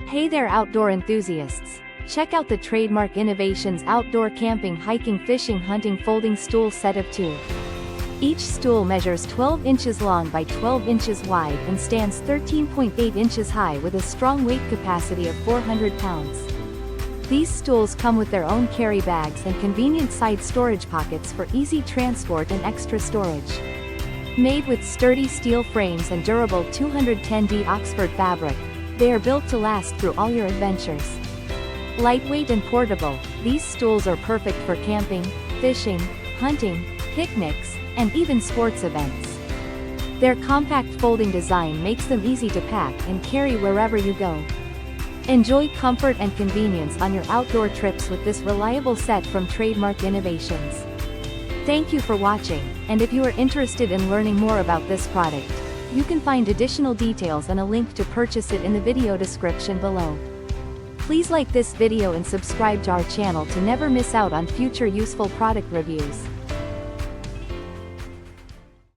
Hey there outdoor enthusiasts! Check out the Trademark Innovations outdoor camping, hiking, fishing, hunting folding stool set of 2. Each stool measures 12 inches long by 12 inches wide and stands 13.8 inches high with a strong weight capacity of 400 pounds. These stools come with their own carry bags and convenient side storage pockets for easy transport and extra storage. Made with sturdy steel frames and durable 210D Oxford fabric, they are built to last through all your adventures. Lightweight and portable, these stools are perfect for camping, fishing, hunting, picnics, and even sports events. Their compact folding design makes them easy to pack and carry wherever you go. Enjoy comfort and convenience on your outdoor trips with this reliable set from Trademark Innovations. Thank you for watching, and if you are interested in learning more about this product, you can find additional details and a link to purchase it in the video description below. Please like this video and subscribe to our channel to never miss out on future useful product reviews.